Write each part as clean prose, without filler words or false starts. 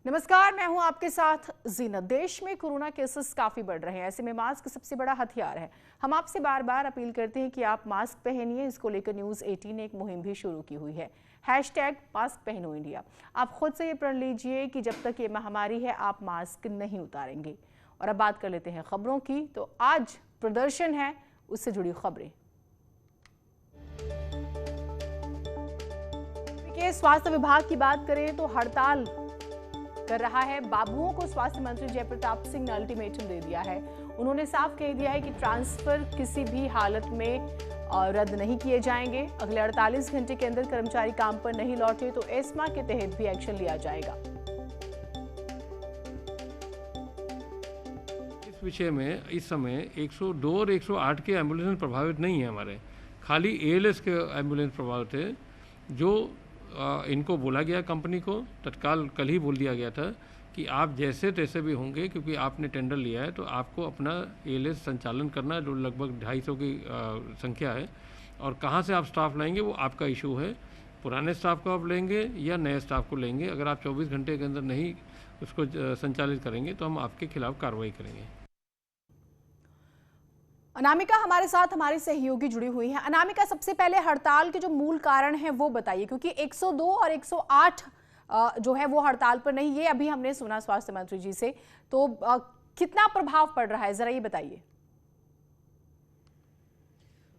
नमस्कार, मैं हूं आपके साथ जीनत। देश में कोरोना केसेस काफी बढ़ रहे हैं, ऐसे में मास्क सबसे बड़ा हथियार है। हम आपसे बार बार अपील करते हैं कि आप मास्क पहनिए। इसको लेकर न्यूज़ 18 ने एक मुहिम भी शुरू की हुई है, #मास्क पहनो इंडिया। आप खुद से ये प्रण लीजिए कि जब तक ये महामारी है आप मास्क नहीं उतारेंगे। और अब बात कर लेते हैं खबरों की। तो आज प्रदर्शन है, उससे जुड़ी खबरें। स्वास्थ्य विभाग की बात करें तो हड़ताल कर रहा है। बाबुओं को स्वास्थ्य मंत्री जयप्रताप सिंह ने अल्टीमेटम दे दिया है। उन्होंने साफ कह दिया है कि ट्रांसफर किसी भी हालत में रद्द नहीं किए जाएंगे। अगले 48 घंटे के अंदर कर्मचारी काम पर नहीं लौटे तो एस्मा के तहत भी एक्शन लिया जाएगा। इस विषय में इस समय 102 और 108 के एम्बुलेंस प्रभावित नहीं है। हमारे खाली ALS के एम्बुलेंस प्रभावित है, जो इनको बोला गया कंपनी को तत्काल कल ही बोल दिया गया था कि आप जैसे तैसे भी होंगे, क्योंकि आपने टेंडर लिया है तो आपको अपना ALS संचालन करना, जो लगभग 250 की संख्या है। और कहाँ से आप स्टाफ लाएंगे वो आपका इशू है। पुराने स्टाफ को आप लेंगे या नए स्टाफ को लेंगे। अगर आप 24 घंटे के अंदर नहीं उसको संचालित करेंगे तो हम आपके खिलाफ कार्रवाई करेंगे। अनामिका हमारे साथ हमारी सहयोगी जुड़ी हुई है। अनामिका, सबसे पहले हड़ताल के जो मूल कारण है वो बताइए, क्योंकि 102 और 108 जो है वो हड़ताल पर नहीं, ये अभी हमने सुना स्वास्थ्य मंत्री जी से। तो कितना प्रभाव पड़ रहा है, जरा ये बताइए।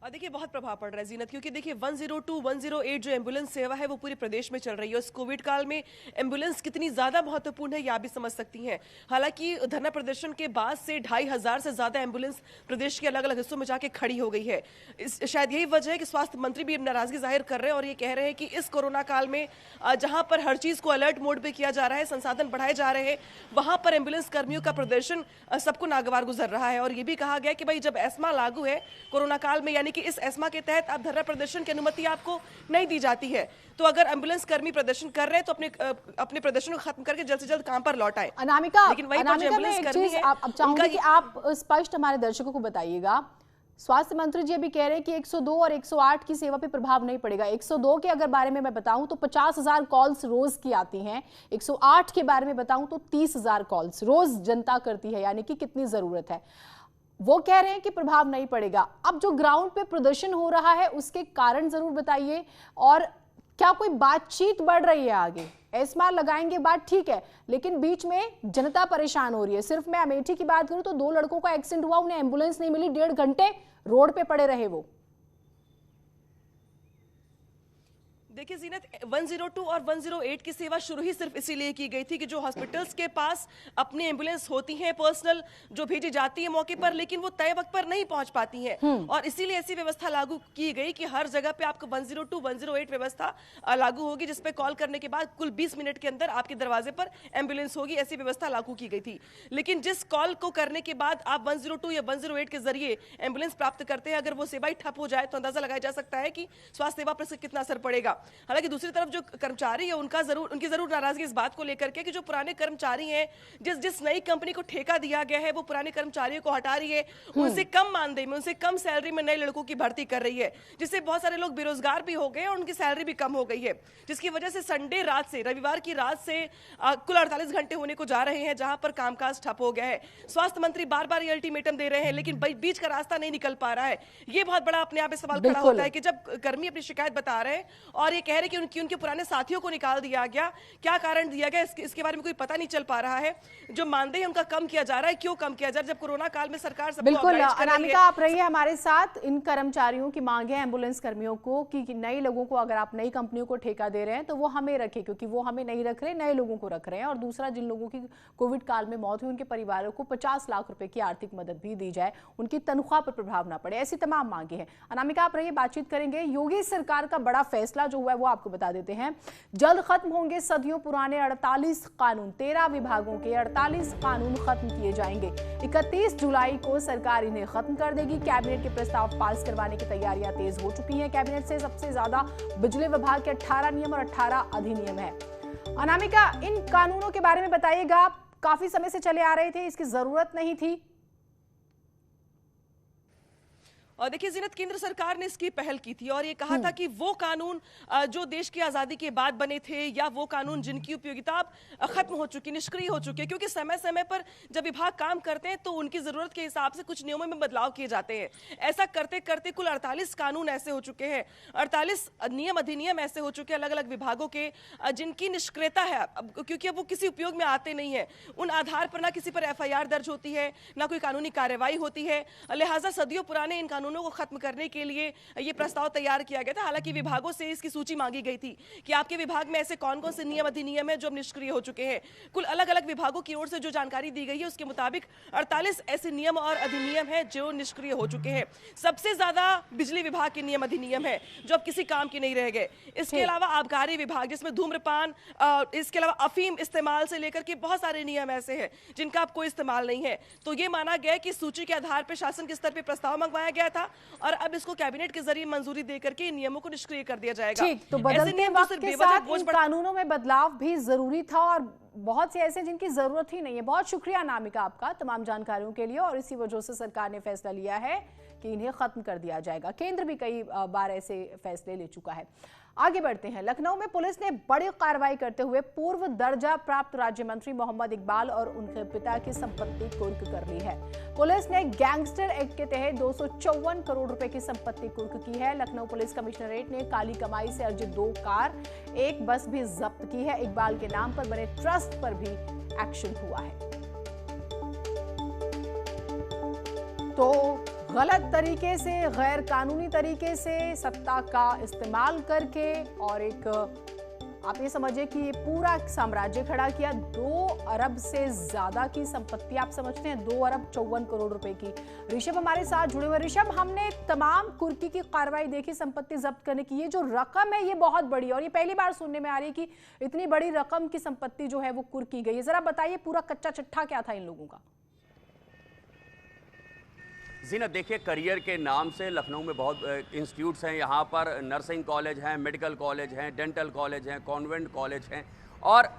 देखिए, बहुत प्रभाव पड़ रहा है जीनत, क्योंकि देखिए 102, 108 जो एम्बुलेंस सेवा है वो पूरे प्रदेश में चल रही है। उस कोविड काल में एम्बुलेंस कितनी ज्यादा महत्वपूर्ण है ये आप भी समझ सकती हैं। हालांकि धरना प्रदर्शन के बाद से 2500 से ज्यादा एम्बुलेंस प्रदेश के अलग अलग हिस्सों में जाके खड़ी हो गई है। शायद यही वजह है कि स्वास्थ्य मंत्री भी नाराजगी जाहिर कर रहे हैं और ये कह रहे हैं कि इस कोरोना काल में जहां पर हर चीज को अलर्ट मोड पे किया जा रहा है, संसाधन बढ़ाए जा रहे हैं, वहां पर एम्बुलेंस कर्मियों का प्रदर्शन सबको नागवार गुजर रहा है। और ये भी कहा गया कि भाई जब एस्मा लागू है कोरोना काल में, यानी कि इस एस्मा के तहत आप धरना प्रदर्शन की अनुमति आपको नहीं दी जाती है, तो अगर एम्बुलेंस कर्मी प्रदर्शन कर रहे हैं तो अपने प्रदर्शन को खत्म करके जल्द से जल्द काम पर लौट आए। अनामिका, लेकिन वही एम्बुलेंस कर्मी है, अब चाहूंगी कि आप स्पष्ट हमारे दर्शकों को बताइएगा। स्वास्थ्य मंत्री जी अभी कह रहे हैं कि 102 और 108 की सेवा पे प्रभाव नहीं पड़ेगा। 102 के अगर बारे में मैं बताऊं तो 50,000 कॉल्स रोज की आती हैं। 108 के बारे में बताऊं तो 30,000 कॉल्स रोज जनता करती है, यानी कि कितनी जरूरत है। वो कह रहे हैं कि प्रभाव नहीं पड़ेगा। अब जो ग्राउंड पे प्रदर्शन हो रहा है उसके कारण जरूर बताइए, और क्या कोई बातचीत बढ़ रही है आगे? एस्मा लगाएंगे, बात ठीक है, लेकिन बीच में जनता परेशान हो रही है। सिर्फ मैं अमेठी की बात करूं तो 2 लड़कों का एक्सीडेंट हुआ, उन्हें एम्बुलेंस नहीं मिली, 1.5 घंटे रोड पे पड़े रहे वो। देखिए जीनत, 102 और 108 की सेवा शुरू ही सिर्फ इसीलिए की गई थी कि जो हॉस्पिटल्स के पास अपनी एम्बुलेंस होती हैं पर्सनल, जो भेजी जाती है मौके पर, लेकिन वो तय वक्त पर नहीं पहुंच पाती हैं, और इसीलिए ऐसी व्यवस्था लागू की गई कि हर जगह पे आपको 102, 108 व्यवस्था लागू होगी, जिसपे कॉल करने के बाद कुल 20 मिनट के अंदर आपके दरवाजे पर एम्बुलेंस होगी। ऐसी व्यवस्था लागू की गई थी। लेकिन जिस कॉल को करने के बाद आप 102 या 108 के जरिए एम्बुलेंस प्राप्त करते हैं, अगर वो सेवा ही ठप हो जाए तो अंदाजा लगाया जा सकता है कि स्वास्थ्य सेवा पर कितना असर पड़ेगा। हालांकि दूसरी तरफ जो कर्मचारी है उनकी जरूर नाराजगी इस बात को लेकर के कि जो पुराने कर्मचारी हैं, जिस नई कंपनी को ठेका दिया गया है वो पुराने कर्मचारियों को हटा रही है, उनसे कम मानदेय में, उनसे कम सैलरी में नए लड़कों की भर्ती कर रही है, जिससे बहुत सारे लोग बेरोजगार भी हो गए और उनकी सैलरी भी कम हो गई है, जिसकी वजह से संडे रात से, रविवार की रात से कुल 48 घंटे होने को जा रहे हैं जहां पर कामकाज ठप हो गया है। स्वास्थ्य मंत्री बार बार ये अल्टीमेटम दे रहे हैं, लेकिन बीच का रास्ता नहीं निकल पा रहा है। ये बहुत बड़ा अपने आप में सवाल खड़ा होता है कि जब कर्मी अपनी शिकायत बता रहे हैं और ये कह रहे हैं कि उनके पुराने साथियों को निकाल दिया गया, क्या कारण दिया गया इसके बारे में कोई पता नहीं चल पा रहा है। जो मानदेय उनका कम किया जा रहा है, क्यों कम किया जा रहा है जब कोरोना काल में सरकार सबको बिल्कुल। अनामिका, आप रहिए हमारे साथ। इन कर्मचारियों की मांग है, एम्बुलेंस कर्मियों को, कि नए लोगों को अगर आप नई कंपनियों को ठेका दे रहे हैं तो वो हमें रखे, क्योंकि वो हमें नहीं रख रहे, नए लोगों को रख रहे हैं। और दूसरा, जिन लोगों की कोविड काल में मौत हुई उनके परिवारों को 50 लाख रुपए की आर्थिक मदद भी दी जाए, उनकी तनख्वाह पर प्रभाव ना पड़े। ऐसी तमाम मांगे हैं। अनामिका, आप रहिए, बातचीत करेंगे। योगी सरकार का बड़ा फैसला जो हुआ है वो आपको बता देते हैं। जल्द खत्म होंगे सदियों पुराने 48 कानून। 13 विभागों के 48 कानून खत्म किए जाएंगे। 31 जुलाई को सरकार इन्हें खत्म कर देगी। कैबिनेट के प्रस्ताव पास करवाने की तैयारियां तेज हो चुकी हैं। कैबिनेट से सबसे ज्यादा बिजली विभाग के 18 नियम और 18 अधिनियम है। अनामिका, इन कानूनों के बारे में बताइएगा। काफी समय से चले आ रहे थे, इसकी जरूरत नहीं थी। और देखिए जीनत, केंद्र सरकार ने इसकी पहल की थी और ये कहा था कि वो कानून जो देश की आजादी के बाद बने थे या वो कानून जिनकी उपयोगिता अब खत्म हो चुकी, निष्क्रिय हो चुके, क्योंकि समय समय पर जब विभाग काम करते हैं तो उनकी जरूरत के हिसाब से कुछ नियमों में बदलाव किए जाते हैं। ऐसा करते करते कुल 48 कानून ऐसे हो चुके हैं, 48 नियम अधिनियम ऐसे हो चुके हैं अलग अलग विभागों के, जिनकी निष्क्रियता है क्योंकि अब वो किसी उपयोग में आते नहीं है। उन आधार पर ना किसी पर FIR दर्ज होती है, ना कोई कानूनी कार्रवाई होती है। लिहाजा सदियों पुराने इन कानूनों को खत्म करने के लिए ये प्रस्ताव तैयार किया गया था। हालांकि विभागों से इसकी सूची मांगी गई थी कि आपके विभाग में ऐसे कौन कौन से नियम अधिनियम है जो अब निष्क्रिय हो चुके हैं। कुल अलग अलग विभागों की ओर से जो जानकारी दी गई है उसके मुताबिक 48 ऐसे नियम और अधिनियम है जो निष्क्रिय हो चुके हैं। सबसे ज्यादा बिजली विभाग के नियम अधिनियम है जो अब किसी काम के नहीं रह गए। इसके अलावा आबकारी विभाग, जिसमें धूम्रपान, इसके अलावा अफीम इस्तेमाल से लेकर के बहुत सारे नियम ऐसे हैं जिनका अब कोई इस्तेमाल नहीं है। तो ये माना गया कि सूची के आधार पर शासन के स्तर पर प्रस्ताव मंगवाया गया था और अब इसको कैबिनेट के जरिए मंजूरी देकर के इन नियमों को निष्क्रिय कर दिया जाएगा। ठीक, तो बदलते वक्त के साथ इन कानूनों में बदलाव भी जरूरी था और बहुत से ऐसे जिनकी जरूरत ही नहीं है। बहुत शुक्रिया अनामिका आपका तमाम जानकारियों के लिए, और इसी वजह से सरकार ने फैसला लिया है कि इन्हें खत्म कर दिया जाएगा। केंद्र भी कई बार ऐसे फैसले ले चुका है। आगे बढ़ते हैं। लखनऊ में पुलिस ने बड़ी कार्रवाई करते हुए पूर्व दर्जा प्राप्त राज्य मंत्री मोहम्मद इकबाल और उनके पिता की संपत्ति कुर्क कर ली है। पुलिस ने गैंगस्टर एक्ट के तहत 254 करोड़ रुपए की संपत्ति कुर्क की है। लखनऊ पुलिस कमिश्नरेट ने काली कमाई से अर्जित 2 कार, 1 बस भी जब्त की है। इकबाल के नाम पर बने ट्रस्ट पर भी एक्शन हुआ है। तो गलत तरीके से, गैर कानूनी तरीके से सत्ता का इस्तेमाल करके और एक आप ये समझिए कि ये पूरा साम्राज्य खड़ा किया। 2 अरब से ज्यादा की संपत्ति आप समझते हैं, 2 अरब 54 करोड़ रुपए की। ऋषभ हमारे साथ जुड़े हुए। ऋषभ, हमने तमाम कुर्की की कार्रवाई देखी संपत्ति जब्त करने की। ये जो रकम है ये बहुत बड़ी है और ये पहली बार सुनने में आ रही है कि इतनी बड़ी रकम की संपत्ति जो है वो कुर्की गई है। जरा बताइए पूरा कच्चा चिट्ठा क्या था इन लोगों का? जीनत, देखिए, करियर के नाम से लखनऊ में बहुत इंस्टीट्यूट्स हैं। यहाँ पर नर्सिंग कॉलेज हैं, मेडिकल कॉलेज हैं, डेंटल कॉलेज हैं, कॉन्वेंट कॉलेज हैं। और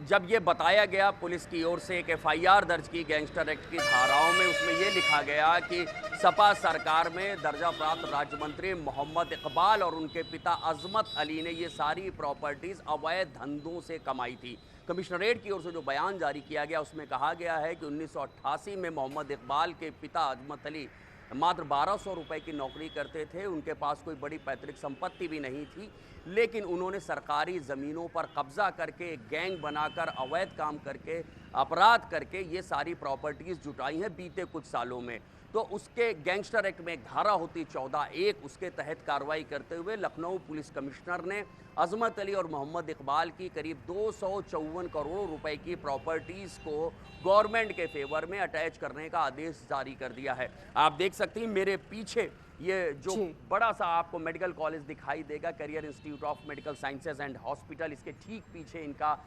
जब ये बताया गया पुलिस की ओर से एक FIR दर्ज की गैंगस्टर एक्ट की धाराओं में, उसमें ये लिखा गया कि सपा सरकार में दर्जा प्राप्त राज्य मंत्री मोहम्मद इकबाल और उनके पिता अजमत अली ने ये सारी प्रॉपर्टीज़ अवैध धंधों से कमाई थी। कमिश्नरेट की ओर से जो बयान जारी किया गया उसमें कहा गया है कि 1988 में मोहम्मद इकबाल के पिता अजमत अली मात्र 1200 रुपए की नौकरी करते थे। उनके पास कोई बड़ी पैतृक संपत्ति भी नहीं थी, लेकिन उन्होंने सरकारी ज़मीनों पर कब्जा करके, गैंग बनाकर, अवैध काम करके, अपराध करके ये सारी प्रॉपर्टीज़ जुटाई हैं बीते कुछ सालों में। तो उसके गैंगस्टर एक्ट में एक धारा होती 14(1), उसके तहत कार्रवाई करते हुए लखनऊ पुलिस कमिश्नर ने अजमत अली और मोहम्मद इकबाल की करीब 254 करोड़ रुपए की प्रॉपर्टीज़ को गवर्नमेंट के फेवर में अटैच करने का आदेश जारी कर दिया है। आप देख सकते हैं मेरे पीछे ये जो बड़ा सा आपको मेडिकल कॉलेज दिखाई देगा, career institute of medical sciences and hospital, इसके ठीक पीछे इनका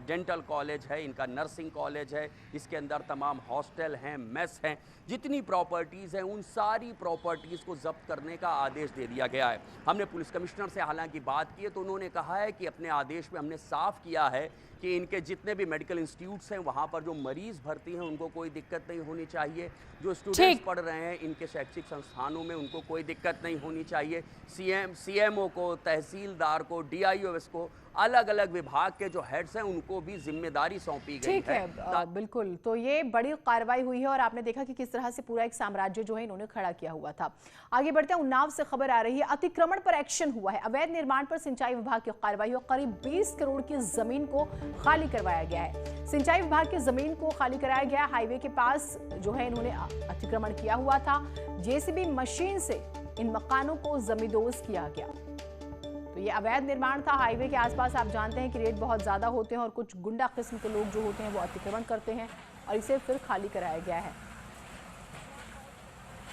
डेंटल कॉलेज है, इनका नर्सिंग कॉलेज है, इसके अंदर तमाम हॉस्टल हैं, मेस हैं। जितनी प्रॉपर्टीज़ हैं उन सारी प्रॉपर्टीज़ को जब्त करने का आदेश दे दिया गया है। हमने पुलिस कमिश्नर से हालांकि बात की है तो उन्होंने कहा है कि अपने आदेश में हमने साफ किया है कि इनके जितने भी मेडिकल इंस्टीट्यूट्स हैं वहाँ पर जो मरीज़ भर्ती हैं उनको कोई दिक्कत नहीं होनी चाहिए। जो स्टूडेंट्स पढ़ रहे हैं इनके शैक्षिक संस्थानों में उनको कोई दिक्कत नहीं होनी चाहिए। CMO को, तहसीलदार को, DIOS को, अलग अलग विभाग के जो हेड्स हैं उनको भी जिम्मेदारी सौंपी गई है। ठीक है, बिल्कुल। तो ये बड़ी कार्रवाई हुई है और आपने देखा कि किस तरह से पूरा एक साम्राज्य जो है इन्होंने खड़ा किया हुआ था। आगे बढ़ते हैं। उन्नाव से खबर आ रही है, अतिक्रमण पर एक्शन हुआ है। अवैध निर्माण पर सिंचाई विभाग की कार्रवाई और करीब 20 करोड़ की जमीन को खाली करवाया गया है। सिंचाई विभाग की जमीन को खाली कराया गया। हाईवे के पास जो है इन्होंने अतिक्रमण किया हुआ था। JCB मशीन से इन मकानों को जमींदोज किया गया। तो ये अवैध निर्माण था। हाईवे के आसपास आप जानते हैं कि रेट बहुत ज्यादा होते हैं और कुछ गुंडा किस्म के लोग जो होते हैं वो अतिक्रमण करते हैं और इसे फिर खाली कराया गया है।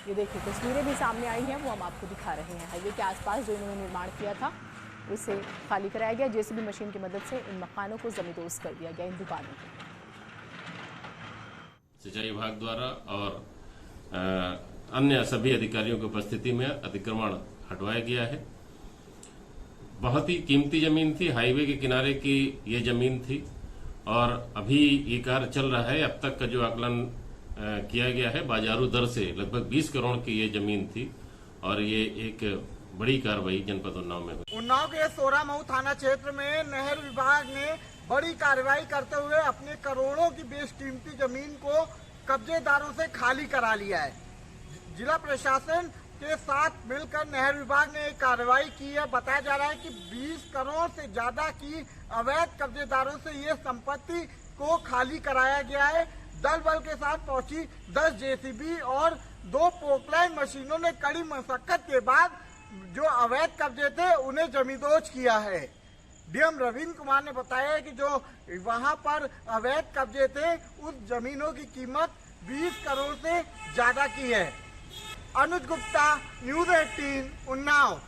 ये देखिए तस्वीरें भी सामने आई हैं, वो हम आपको दिखा रहे हैं। हाईवे के आसपास जो इन्होंने निर्माण किया था उसे खाली कराया गया। JCB मशीन की मदद से इन मकानों को जमींदोज कर दिया गया, इन दुकानों को। सिंचाई विभाग द्वारा और अन्य सभी अधिकारियों की उपस्थिति में अतिक्रमण हटवाया गया है। बहुत ही कीमती जमीन थी, हाईवे के किनारे की ये जमीन थी और अभी ये कार्य चल रहा है। अब तक का जो आकलन किया गया है बाजारू दर से लगभग 20 करोड़ की ये जमीन थी और ये एक बड़ी कार्रवाई जनपद उन्नाव में हुई। उन्नाव के सोरामऊ थाना क्षेत्र में नहर विभाग ने बड़ी कार्रवाई करते हुए अपने करोड़ों की बेशकीमती जमीन को कब्जेदारों से खाली करा लिया है। जिला प्रशासन के साथ मिलकर नहर विभाग ने एक कार्रवाई की है। बताया जा रहा है कि 20 करोड़ से ज्यादा की अवैध कब्जेदारों से ये संपत्ति को खाली कराया गया है। दल बल के साथ पहुंची 10 जेसीबी और 2 पोकलाइन मशीनों ने कड़ी मशक्कत के बाद जो अवैध कब्जे थे उन्हें जमींदोज किया है। डीएम रविंद्र कुमार ने बताया कि जो वहां पर अवैध कब्जे थे उस जमीनों की कीमत 20 करोड़ से ज्यादा की है। अनुज गुप्ता, न्यूज़ 18 उन्नाव।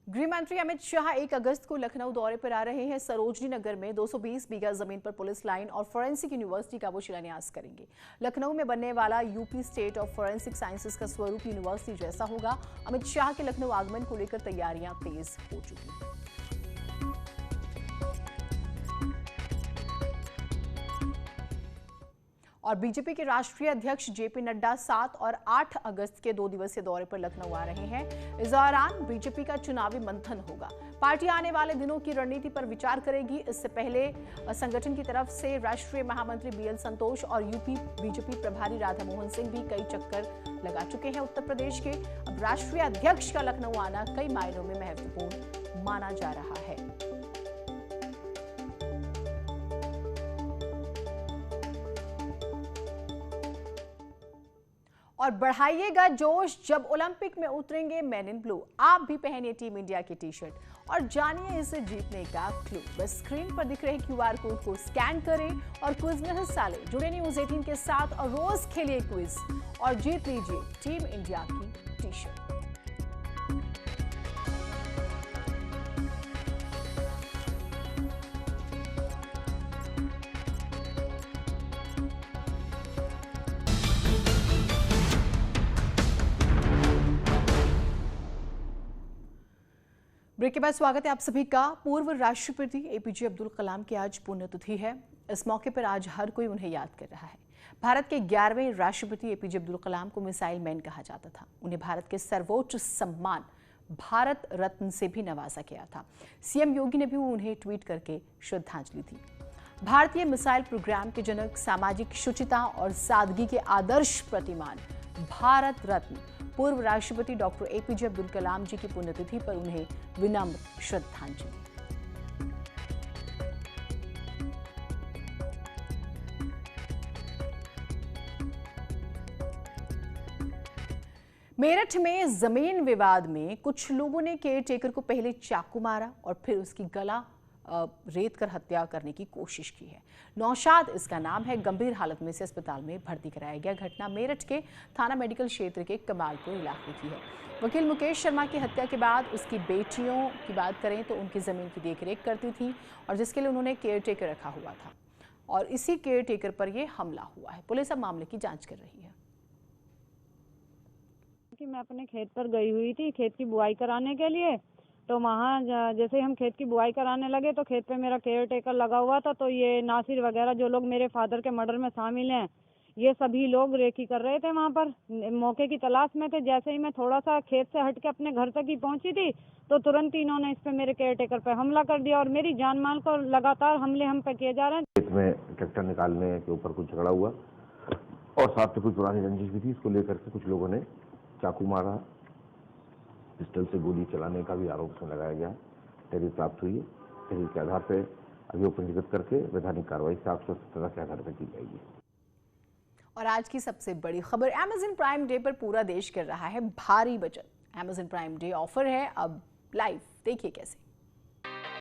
गृह मंत्री अमित शाह 1 अगस्त को लखनऊ दौरे पर आ रहे हैं। सरोजनी नगर में 220 बीघा जमीन पर पुलिस लाइन और फॉरेंसिक यूनिवर्सिटी का वो शिलान्यास करेंगे। लखनऊ में बनने वाला UP state of forensic sciences का स्वरूप यूनिवर्सिटी जैसा होगा। अमित शाह के लखनऊ आगमन को लेकर तैयारियां तेज हो चुकी हैं। और बीजेपी के राष्ट्रीय अध्यक्ष जेपी नड्डा 7 और 8 अगस्त के 2 दिवसीय दौरे पर लखनऊ आ रहे हैं। इस दौरान बीजेपी का चुनावी मंथन होगा। पार्टी आने वाले दिनों की रणनीति पर विचार करेगी। इससे पहले संगठन की तरफ से राष्ट्रीय महामंत्री बीएल संतोष और यूपी बीजेपी प्रभारी राधा मोहन सिंह भी कई चक्कर लगा चुके हैं उत्तर प्रदेश के। अब राष्ट्रीय अध्यक्ष का लखनऊ आना कई मायनों में महत्वपूर्ण माना जा रहा है। और बढ़ाइएगा जोश जब ओलंपिक में उतरेंगे मेन इन ब्लू। आप भी पहनिए टीम इंडिया की टी-शर्ट और जानिए इसे जीतने का क्लू। बस स्क्रीन पर दिख रहे QR कोड को स्कैन करें और क्विज में हिस्सा लें। जुड़े न्यूज़ 18 के साथ और रोज खेलिए क्विज और जीत लीजिए टीम इंडिया की टी-शर्ट। ब्रेक के बाद स्वागत है आप सभी का। पूर्व राष्ट्रपति एपीजे अब्दुल कलाम की आज पुण्यतिथि है। इस मौके पर आज हर कोई उन्हें याद कर रहा है। भारत के 11वें राष्ट्रपति एपीजे अब्दुल कलाम को मिसाइल मैन कहा जाता था। उन्हें भारत के सर्वोच्च सम्मान भारत रत्न से भी नवाजा गया था। सीएम योगी ने भी उन्हें ट्वीट करके श्रद्धांजलि दी। भारतीय मिसाइल प्रोग्राम के जनक, सामाजिक शुचिता और सादगी के आदर्श प्रतिमान भारत रत्न पूर्व राष्ट्रपति डॉक्टर एपीजे अब्दुल कलाम जी की पुण्यतिथि पर उन्हें विनम्र श्रद्धांजलि। मेरठ में जमीन विवाद में कुछ लोगों ने केयरटेकर को पहले चाकू मारा और फिर उसकी गला रेत कर हत्या करने की कोशिश की है। नौशाद इसका नाम है। गंभीर हालत में से अस्पताल में भर्ती कराया गया। घटना मेरठ के थाना मेडिकल क्षेत्र के कमालपुर इलाके की है। वकील मुकेश शर्मा की हत्या के बाद उसकी बेटियों की बात करें तो उनकी जमीन की देखरेख करती थी और जिसके लिए उन्होंने केयरटेकर रखा हुआ था और इसी केयरटेकर पर यह हमला हुआ है। पुलिस अब मामले की जांच कर रही है। कि मैं अपने खेत पर गई हुई थी खेत की बुआई कराने के लिए, तो वहाँ जैसे हम खेत की बुआई कराने लगे तो खेत पे मेरा केयर टेकर लगा हुआ था। तो ये नासिर वगैरह जो लोग मेरे फादर के मर्डर में शामिल हैं, ये सभी लोग रेकी कर रहे थे वहाँ पर, मौके की तलाश में थे। जैसे ही मैं थोड़ा सा खेत से हट के अपने घर तक ही पहुँची थी तो तुरंत इन्होंने इस पे मेरे केयर टेकर पे हमला कर दिया और मेरी जान माल को लगातार हमले हम पे किए जा रहे हैं। खेत में ट्रैक्टर निकालने के ऊपर कुछ झगड़ा हुआ और साथ में कुछ पुरानी रंजिश भी थी। इसको लेकर के कुछ लोगों ने चाकू मारा, पिस्टल से गोली चलाने का भी आरोप उसमें लगाया गया। तहरीर प्राप्त हुई है। तहरीर के आधार पर अभियोग पंजीकृत करके वैधानिक कार्रवाई 717 के आधार पर की जाएगी। और आज की सबसे बड़ी खबर, अमेज़न प्राइम डे पर पूरा देश कर रहा है भारी बचत। अमेज़न प्राइम डे ऑफर है अब लाइव, देखिए कैसे।